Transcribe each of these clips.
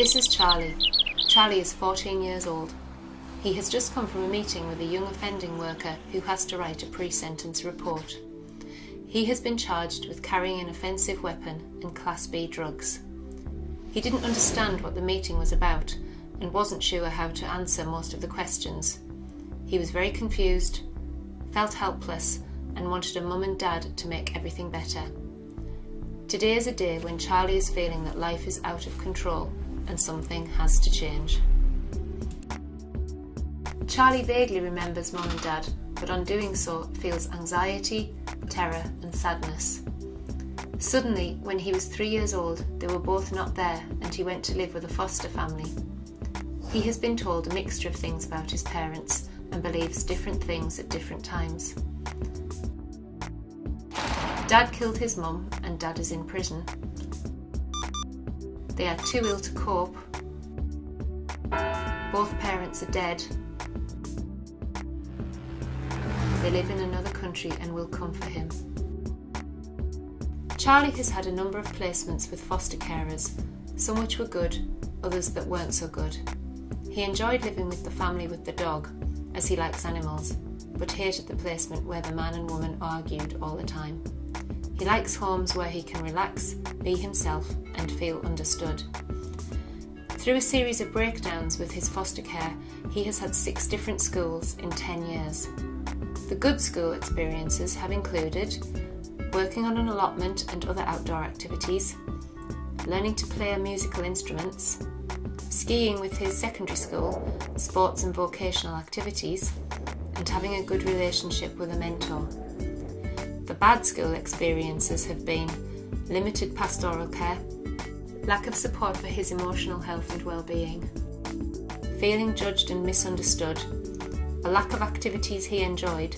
This is Charlie. Charlie is 14 years old. He has just come from a meeting with a young offending worker who has to write a pre-sentence report. He has been charged with carrying an offensive weapon and Class B drugs. He didn't understand what the meeting was about and wasn't sure how to answer most of the questions. He was very confused, felt helpless, and wanted a mum and dad to make everything better. Today is a day when Charlie is feeling that life is out of control and something has to change. Charlie vaguely remembers mum and dad, but on doing so feels anxiety, terror and sadness. Suddenly, when he was 3 years old, they were both not there and he went to live with a foster family. He has been told a mixture of things about his parents and believes different things at different times. Dad killed his mum and Dad is in prison. They are too ill to cope. Both parents are dead. They live in another country and will come for him. Charlie has had a number of placements with foster carers, some which were good, others that weren't so good. He enjoyed living with the family with the dog, as he likes animals, but hated the placement where the man and woman argued all the time. He likes homes where he can relax, be himself and feel understood. Through a series of breakdowns with his foster care, he has had 6 different schools in 10 years. The good school experiences have included working on an allotment and other outdoor activities, learning to play musical instruments, skiing with his secondary school, sports and vocational activities, and having a good relationship with a mentor. The bad school experiences have been limited pastoral care, lack of support for his emotional health and well-being, feeling judged and misunderstood, a lack of activities he enjoyed,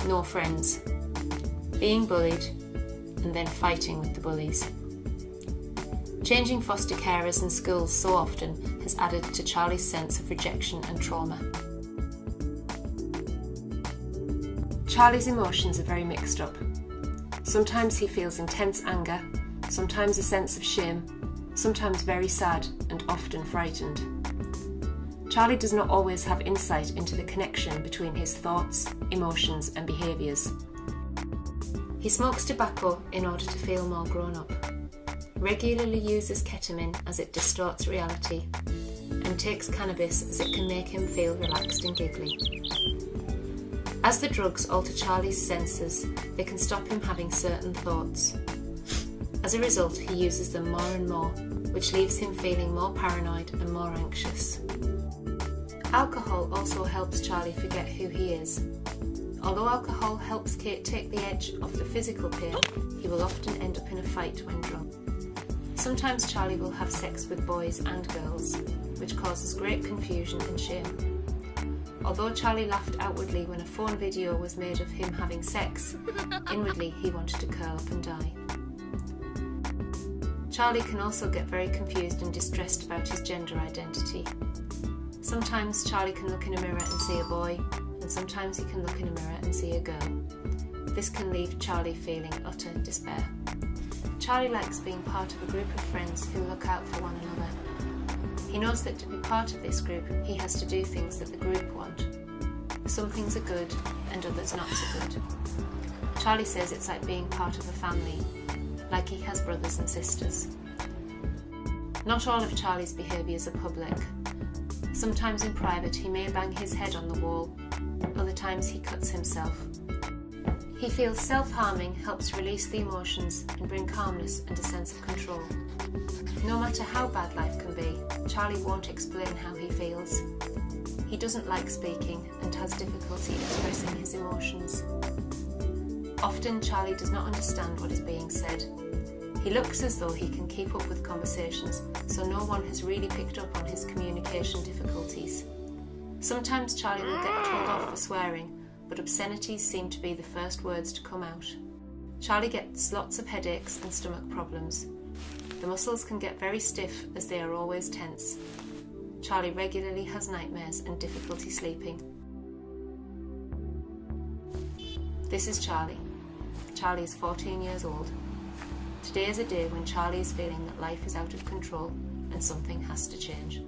no friends, being bullied, and then fighting with the bullies. Changing foster carers and schools so often has added to Charlie's sense of rejection and trauma. Charlie's emotions are very mixed up. Sometimes he feels intense anger, sometimes a sense of shame, sometimes very sad and often frightened. Charlie does not always have insight into the connection between his thoughts, emotions and behaviours. He smokes tobacco in order to feel more grown up, regularly uses ketamine as it distorts reality, and takes cannabis as it can make him feel relaxed and giggly. As the drugs alter Charlie's senses, they can stop him having certain thoughts. As a result, he uses them more and more, which leaves him feeling more paranoid and more anxious. Alcohol also helps Charlie forget who he is. Although alcohol helps take the edge off the physical pain, he will often end up in a fight when drunk. Sometimes Charlie will have sex with boys and girls, which causes great confusion and shame. Although Charlie laughed outwardly when a phone video was made of him having sex, inwardly he wanted to curl up and die. Charlie can also get very confused and distressed about his gender identity. Sometimes Charlie can look in a mirror and see a boy, and sometimes he can look in a mirror and see a girl. This can leave Charlie feeling utter despair. Charlie likes being part of a group of friends who look out for one another. He knows that to be part of this group, he has to do things that the group want. Some things are good and others not so good. Charlie says it's like being part of a family, like he has brothers and sisters. Not all of Charlie's behaviours are public. Sometimes in private he may bang his head on the wall, other times he cuts himself. He feels self-harming helps release the emotions and bring calmness and a sense of control. No matter how bad life can be, Charlie won't explain how he feels. He doesn't like speaking and has difficulty expressing his emotions. Often Charlie does not understand what is being said. He looks as though he can keep up with conversations, so no one has really picked up on his communication difficulties. Sometimes Charlie will get told off for swearing, but obscenities seem to be the first words to come out. Charlie gets lots of headaches and stomach problems. The muscles can get very stiff as they are always tense. Charlie regularly has nightmares and difficulty sleeping. This is Charlie. Charlie is 14 years old. Today is a day when Charlie is feeling that life is out of control and something has to change.